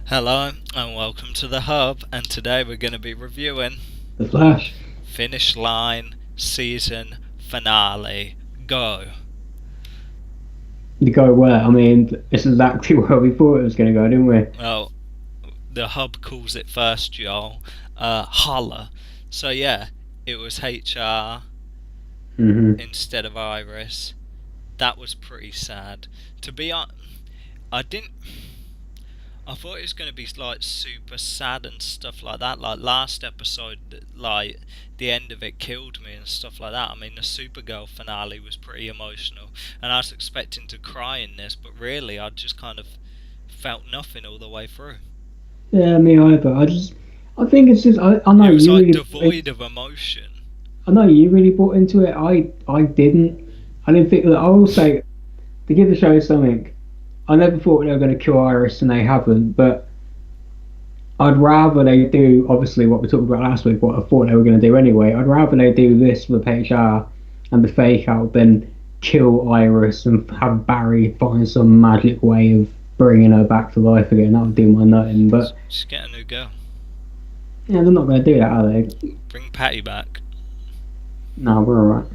Hello and welcome to the Hub, and today we're going to be reviewing The Flash. Finish Line Season Finale. Go. You go where? I mean, it's exactly where we thought it was going to go, didn't we? Well, the Hub calls it first, Joel. Holla. So yeah, it was HR instead of Iris. That was pretty sad. To be honest, I didn't. I thought it was going to be like super sad and stuff like that. Like last episode, like the end of it killed me and stuff like that. I mean, the Supergirl finale was pretty emotional, and I was expecting to cry in this, but really, I just kind of felt nothing all the way through. Yeah, me either. I think it's just, I know It was you like really, devoid of emotion. I know you really bought into it. I didn't. I didn't think that. I will say, to give the show something, I never thought they were going to kill Iris, and they haven't. But I'd rather they do, obviously, what we talked about last week, what I thought they were going to do anyway. I'd rather they do this with HR and the fake out than kill Iris and have Barry find some magic way of bringing her back to life again. That would do my nutting. But Just get a new girl. yeah, they're not going to do that, are they? Bring Patty back. No, we're alright.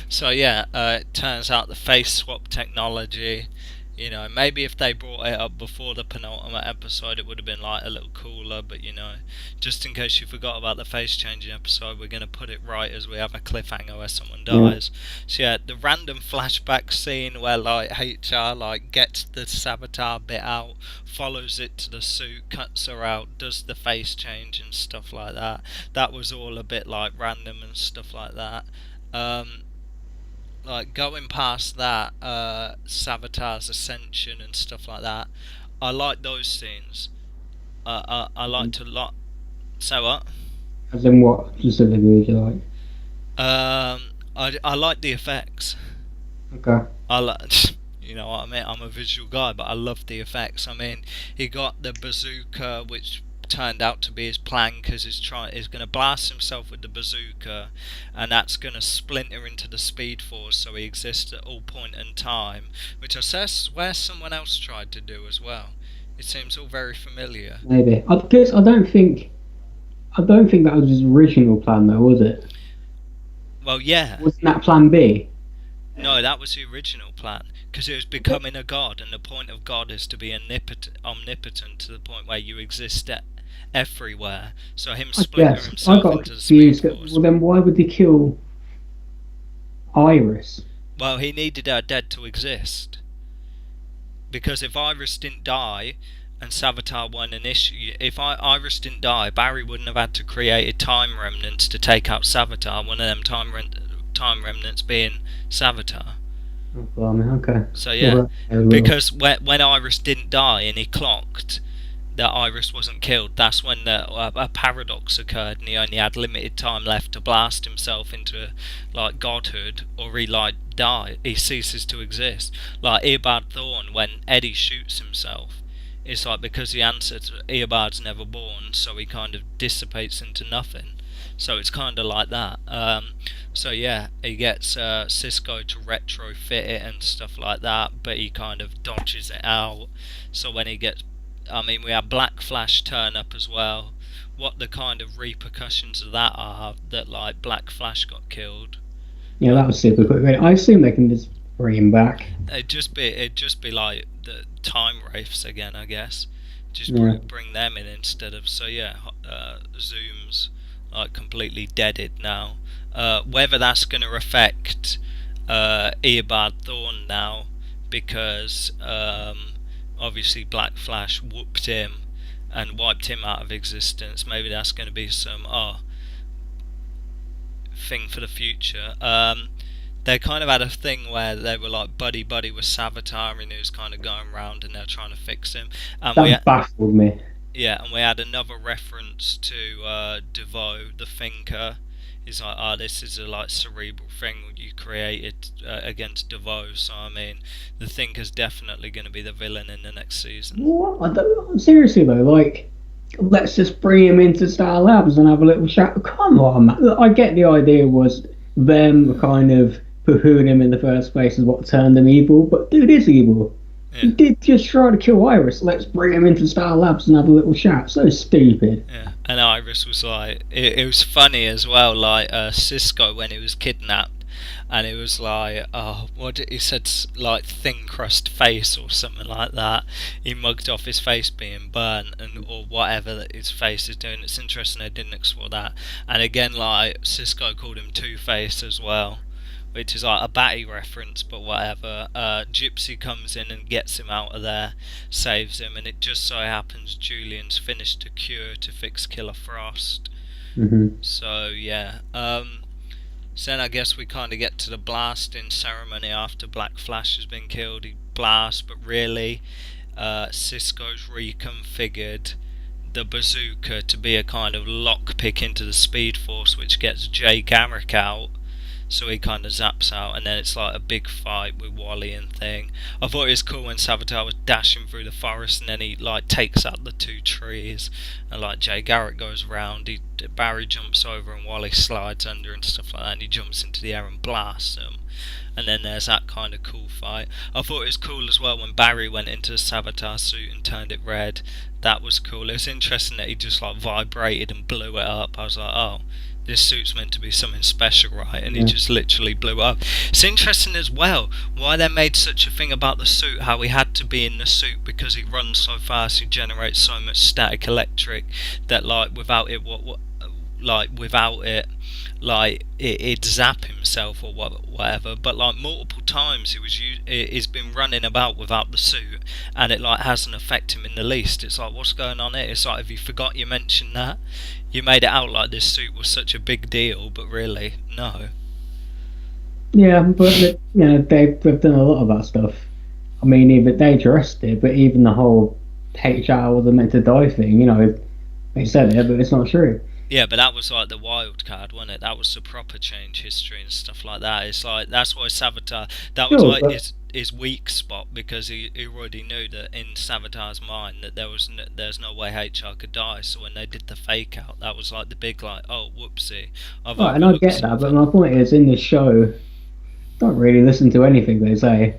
So yeah, it turns out the face swap technology, maybe if they brought it up before the penultimate episode it would have been like a little cooler, but just in case you forgot about the face changing episode, we're going to put it right as we have a cliffhanger where someone dies. So yeah, the random flashback scene where like HR like gets the Savitar bit out, follows it to the suit, cuts her out, does the face change and stuff like that. That was all a bit like random and stuff like that. Like going past that, Savitar's ascension and stuff like that. I like those scenes. I like to lot. So what? As in what specifically would you like? I like the effects. Okay. I like. You know what I mean? I'm a visual guy, but I love the effects. I mean, he got the bazooka, which turned out to be his plan because he's going to blast himself with the bazooka, and that's going to splinter into the Speed Force, so he exists at all point in time, which I swear someone else tried to do as well. It seems all very familiar. Maybe. Because I don't think that was his original plan, though, was it? Well, yeah. Wasn't that Plan B? No, that was the original plan, because it was becoming a god, and the point of God is to be omnipotent to the point where you exist everywhere. So him splitting himself into the Speed Force. Well, then why would he kill Iris? Well, he needed her dead to exist. Because if Iris didn't die, and Savitar weren't an issue, if Iris didn't die, Barry wouldn't have had to create a time remnants to take out Savitar, one of them time remnants being Savitar. Oh, blimey, okay. So yeah, because when Iris didn't die and he clocked that Iris wasn't killed, that's when a paradox occurred, and he only had limited time left to blast himself into like godhood, or he like die, he ceases to exist. Like Eobard Thawne, when Eddie shoots himself, it's like because the answer to Eobard's never born, so he kind of dissipates into nothing. So it's kind of like that. So yeah, he gets Cisco to retrofit it and stuff like that, but he kind of dodges it out. So when he gets, I mean, we have Black Flash turn up as well. What the kind of repercussions of that are, that like Black Flash got killed. Yeah, that was super quick. I assume they can just bring him back. It'd just be like the time wraiths again, I guess. Just bring them in instead of, so yeah, Zoom's like completely deaded now. Whether that's going to affect Eobard Thawne now, because obviously Black Flash whooped him and wiped him out of existence. Maybe that's going to be some thing for the future. They kind of had a thing where they were like buddy with Savitar, and he was kind of going around and they're trying to fix him. And that baffled me. Yeah, and we had another reference to DeVoe, the thinker. He's like, this is a like cerebral thing you created against DeVoe. So I mean, the thinker's definitely going to be the villain in the next season. What? Seriously though, like, let's just bring him into Star Labs and have a little chat. Come on, man. I get the idea was them kind of poo-hooing him in the first place is what turned him evil, but dude is evil. He Yeah. did just try to kill Iris. Let's bring him into Star Labs and have a little chat. So stupid. Yeah, and Iris was like, it was funny as well, like Cisco when he was kidnapped, and it was like, oh, what did he said, like thin crust face or something like that. He mugged off his face being burnt and or whatever that his face is doing. It's interesting they didn't explore that. And again, like Cisco called him Two Face as well, which is like a Batty reference, but whatever. Gypsy comes in and gets him out of there, saves him, and it just so happens Julian's finished a cure to fix Killer Frost. Hmm. So yeah, so then I guess we kind of get to the blasting ceremony after Black Flash has been killed. He blasts, but really, Cisco's reconfigured the bazooka to be a kind of lockpick into the Speed Force, which gets Jay Garrick out. So he kind of zaps out, and then it's like a big fight with Wally and thing. I thought it was cool when Savitar was dashing through the forest, and then he like takes out the two trees, and like Jay Garrick goes around. Barry jumps over, and Wally slides under and stuff like that. And he jumps into the air and blasts him. And then there's that kind of cool fight. I thought it was cool as well when Barry went into the Savitar suit and turned it red. That was cool. It was interesting that he just like vibrated and blew it up. I was like, oh, this suit's meant to be something special, right? And he just literally blew up. It's interesting as well why they made such a thing about the suit, how he had to be in the suit because he runs so fast, he generates so much static electric that like without it, like it'd zap himself or whatever. But like multiple times he's been running about without the suit, and it like hasn't affected him in the least. It's like, what's going on here? It's like, if you forgot you mentioned that, you made it out like this suit was such a big deal, but really, no. Yeah, but they've done a lot of that stuff. I mean, even they addressed it, but even the whole HR wasn't meant to die thing, they said it, but it's not true. Yeah, but that was like the wild card, wasn't it? That was the proper change history and stuff like that. It's like, that's why Savitar, that was Sure, like but his weak spot, because he already knew that in Savitar's mind that there's no way HR could die. So when they did the fake out, that was like the big like, oh whoopsie, I've right, and I overlooked get that, but something. my point is, in this show, don't really listen to anything they say.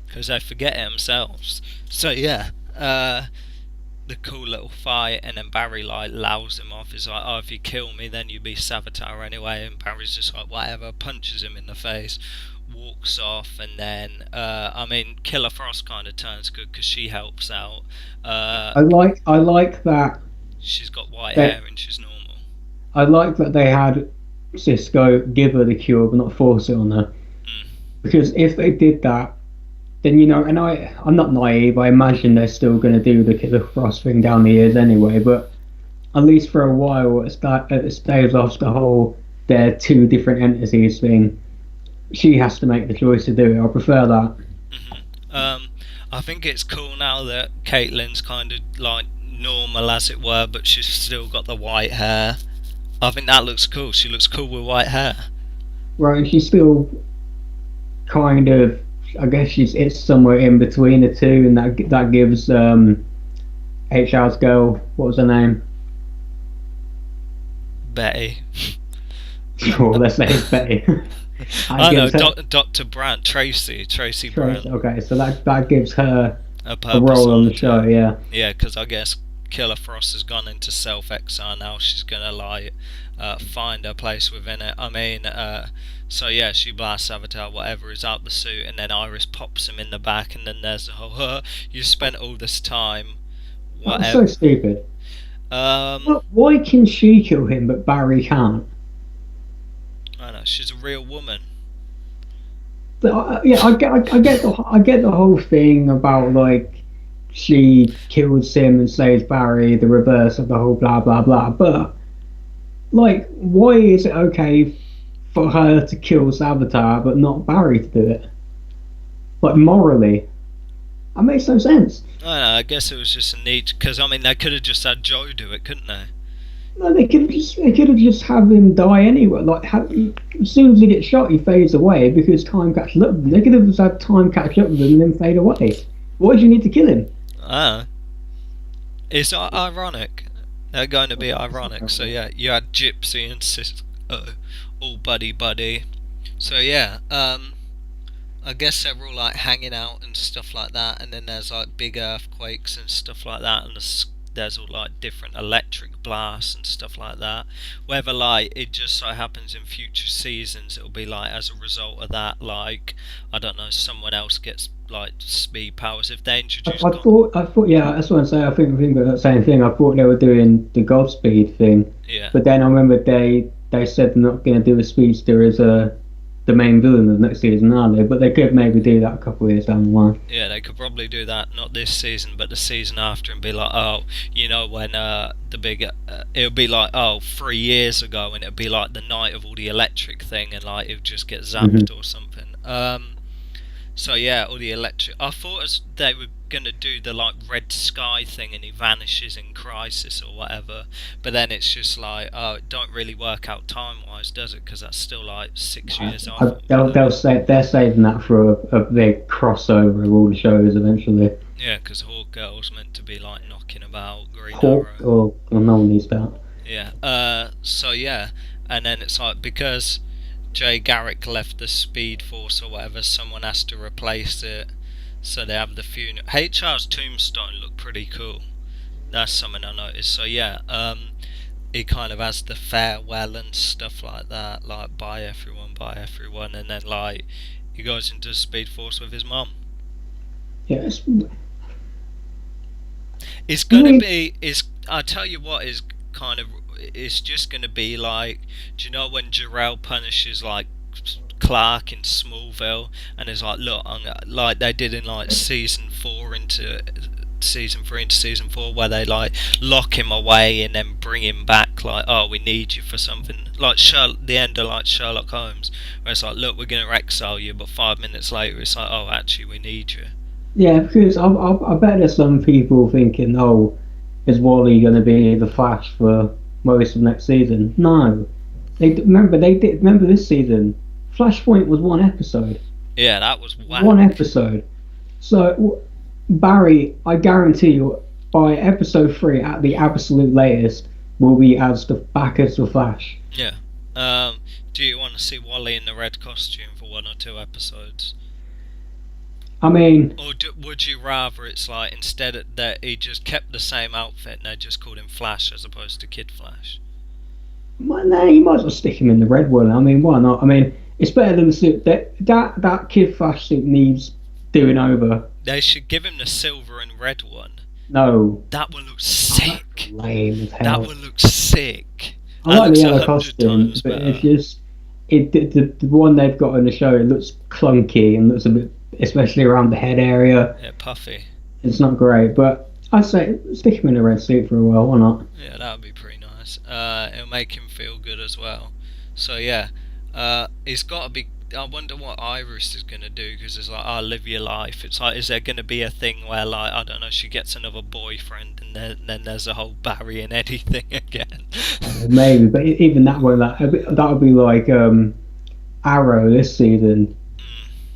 Because they forget it themselves. So yeah, the cool little fight, and then Barry like lows him off. He's like, oh, if you kill me, then you be Savitar anyway. And Barry's just like, whatever, punches him in the face, walks off, and then I mean, Killer Frost kind of turns good because she helps out. I like that She's got white they, hair and she's normal. I like that they had Cisco give her the cure, but not force it on her. Mm. Because if they did that, then and I'm not naive. I imagine they're still going to do the Frost thing down the years anyway. But at least for a while, it staves off the whole they're two different entities thing. She has to make the choice to do it. I prefer that. I think it's cool now that Caitlin's kind of like normal, as it were, but she's still got the white hair. I think that looks cool. She looks cool with white hair. Right, and she's still kind of. I guess it's somewhere in between the two, and that gives HR's girl, what was her name? Betty. Sure, let's say it's Betty. I know, gives her, Dr. Brandt, Tracy Brandt. okay, so that gives her A a purpose role on on the the show, show. yeah. Yeah, because I guess Killer Frost has gone into self-exile now. She's gonna like find her place within it. I mean, so yeah, she blasts Savitar, whatever, is out the suit, and then Iris pops him in the back, and then there's the whole, you spent all this time, That's so whatever. stupid. Um, Why can she kill him but Barry can't? I don't know, she's a real woman. But yeah, I get the whole thing about like she kills him and saves Barry, the reverse of the whole blah blah blah. But like, why is it okay for her to kill Savitar but not Barry to do it? Like morally, that makes no sense. I don't know, I guess it was just a need, because I mean, they could have just had Joe do it, couldn't they? No, they could have just have him die anyway. Like as soon as he gets shot, he fades away because time catches up with him. They could have just had time catch up with him and then fade away. Why do you need to kill him? Ah, it's ironic. They're going to be ironic. So yeah, you had Gypsy and Cisco, all buddy buddy. So yeah, I guess they're all like hanging out and stuff like that, and then there's like big earthquakes and stuff like that, and there's all like different electric blasts and stuff like that. Whether like it just so happens in future seasons, it'll be like as a result of that, like I don't know, someone else gets like speed powers if they introduce. I thought, yeah, that's what I'm saying. I think about that same thing. I thought they were doing the Godspeed thing, Yeah. but then I remember they said they're not going to do a speedster as the main villain of the next season, are they? But they could maybe do that a couple of years down the line. Yeah, they could probably do that, not this season, but the season after, and be like, oh, you know, when the big, it'll be like, oh, 3 years ago, and it'll be like the night of all the electric thing, and like it'll just get zapped or something. So yeah, all the electric. I thought they were gonna do the like red sky thing, and he vanishes in Crisis or whatever. But then it's just like, oh, it don't really work out time wise, does it? Because that's still like 6 years off. They're saving that for a big crossover of all the shows eventually. Yeah, because Hawk Girl's meant to be like knocking about Green Hawk Arrow. or no one needs that. Yeah. So yeah, and then it's like because Jay Garrick left the Speed Force or whatever, someone has to replace it. So they have the funeral. HR's tombstone looked pretty cool. That's something I noticed. So yeah, he kind of has the farewell and stuff like that, like bye everyone, and then like he goes into Speed Force with his mum. Yeah, It's gonna be. Is I tell you what is kind of. It's just gonna be like. Do you know when Jarrell punishes like Clark in Smallville, and it's like, look, like they did in like season 4 into season 3 into season 4, where they like lock him away and then bring him back, like, oh, we need you for something, like the end of like Sherlock Holmes, where it's like, look, we're gonna exile you, but 5 minutes later it's like, oh, actually, we need you. yeah, because I bet there's some people thinking, oh, is Wally going to be the Flash for most of next season? No, they did remember this season. Flashpoint was one episode. Yeah, that was whack. One episode. So Barry, I guarantee you, by episode 3 at the absolute latest, will be as back as the Flash. Yeah. Do you want to see Wally in the red costume for 1 or 2 episodes? I mean, Or would you rather it's like instead that he just kept the same outfit and they just called him Flash as opposed to Kid Flash? no, you might as well stick him in the red one. I mean, why not? I mean, it's better than the suit that Kid Flash suit needs doing over. They should give him the silver and red one. No, That one looks sick. lame as hell. That one looks sick. I like the yellow costume, but it's just the one they've got in the show. It looks clunky and looks a bit, especially around the head area. Yeah, puffy. It's not great, but I'd say stick him in a red suit for a while. Why not? Yeah, that would be pretty nice. It'll make him feel good as well. So yeah, it's got to be. I wonder what Iris is going to do, because it's like, oh, live your life. It's like, is there going to be a thing where, like, I don't know, she gets another boyfriend, and then there's a whole Barry and Eddie thing again? Maybe, but even that one, that would be like Arrow this season,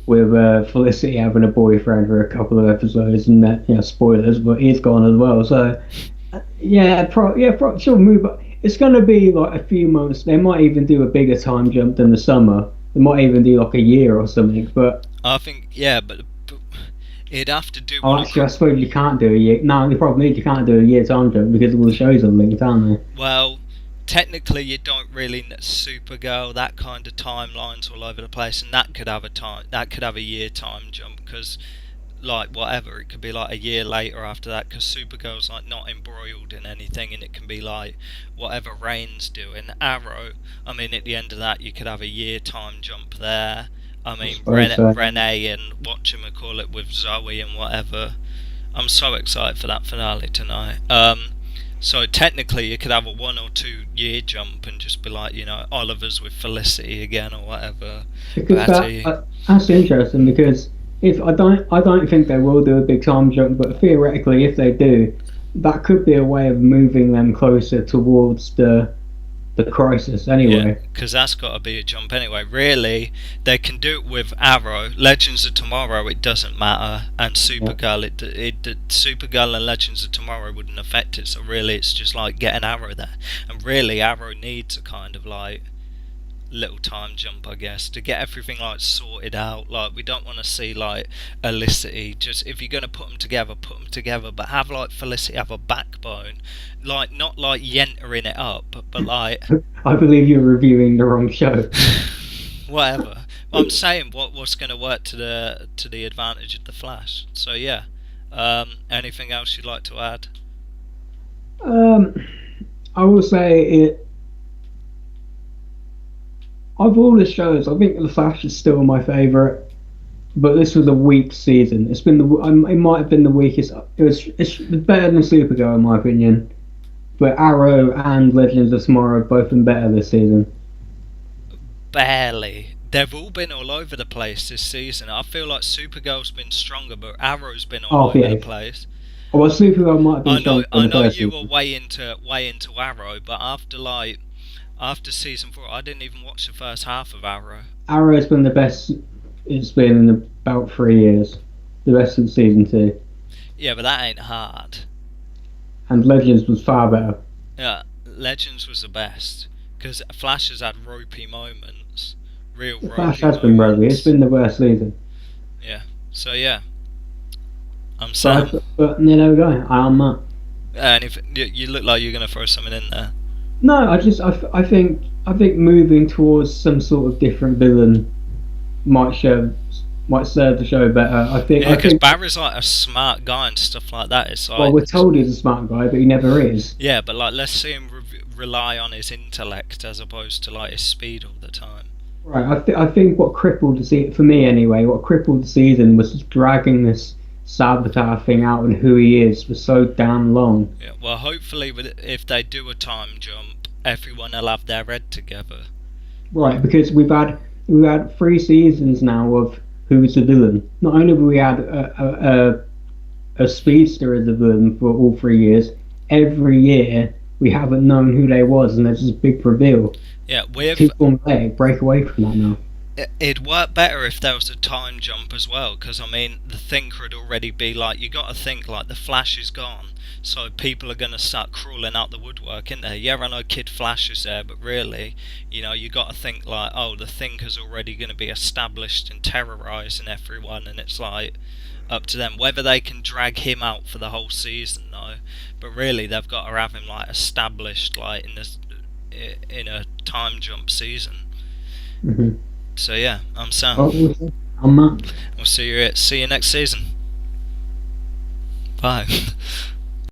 with Felicity having a boyfriend for a couple of episodes, and that, spoilers, but he's gone as well. So she'll move. It's going to be like a few months. They might even do a bigger time jump than the summer. They might even do like a year or something. But I think, yeah, but it'd have to do. Actually, I suppose you can't do a year. No, the problem is you can't do a year time jump because all the shows are linked, aren't they? Well, technically, you don't really Supergirl, that kind of timelines all over the place, and that could have a year time jump, because like whatever, it could be like a year later after that, because Supergirl's like not embroiled in anything, and it can be like whatever Reign's doing. Arrow, I mean, at the end of that, you could have a year time jump there. I mean, Renee and whatchamacallit with Zoe and whatever. I'm so excited for that finale tonight. So technically, you could have a 1 or 2 year jump and just be like, Oliver's with Felicity again or whatever. Because that's interesting, because if I don't think they will do a big time jump, but theoretically, if they do, that could be a way of moving them closer towards the crisis anyway. Yeah, because that's got to be a jump anyway. Really, they can do it with Arrow, Legends of Tomorrow. It doesn't matter, and Supergirl. Supergirl and Legends of Tomorrow wouldn't affect it. So really, it's just like getting Arrow there, and really, Arrow needs a kind of like little time jump, I guess, to get everything like sorted out. Like, we don't want to see like Felicity. Just, if you're gonna put them together, but have like Felicity have a backbone, like not like yentering it up, but like I believe you're reviewing the wrong show. whatever. I'm saying what's gonna work to the advantage of the Flash. So yeah. Anything else you'd like to add? Um, I will say it. Of all the shows, I think The Flash is still my favourite. But this was a weak season. It's been it might have been the weakest. It's better than Supergirl in my opinion. But Arrow and Legends of Tomorrow have both been better this season. Barely. They've all been all over the place this season. I feel like Supergirl's been stronger, but Arrow's been all over the place. Well, Supergirl might have been stronger. I know you were way into Arrow, but after season 4, I didn't even watch the first half of Arrow. Arrow's been the best it's been in about 3 years. The best since season 2. Yeah, but that ain't hard. And Legends was far better. Yeah, Legends was the best. Because Flash has had ropey moments. Real ropey Flash has been ropey. It's been the worst season. Yeah. So, yeah. I'm Sam. But there we go. I'm Matt. And if you look like you're going to throw something in there. No, I think moving towards some sort of different villain might serve the show better. I think. Yeah, because Barry's like a smart guy and stuff like that. It's like, well, we're told he's a smart guy, but he never is. Yeah, but like, let's see him rely on his intellect as opposed to like his speed all the time. Right. I think what crippled the season for me anyway. What crippled the season was just dragging this Savitar thing out and who he is for so damn long. Yeah. Well, hopefully, if they do a time jump, everyone will have their head together. Right, because we've had 3 seasons now of who's the villain. Not only have we had a speedster as a villain for all 3 years, every year we haven't known who they was, and there's this big reveal. Yeah, we've break away from that now. It'd work better if there was a time jump as well, because I mean, the thinker would already be like, you got to think like the Flash is gone, so people are going to start crawling out the woodwork, in there. Yeah, I know Kid Flash is there, but really, you know, you got to think like, oh, the thinker's already going to be established and terrorising everyone, and it's like up to them whether they can drag him out for the whole season though. But really, they've got to have him like established like in a time jump season. Mm-hmm. So yeah, I'm Sam. I'm Matt. We'll see you next season. Bye.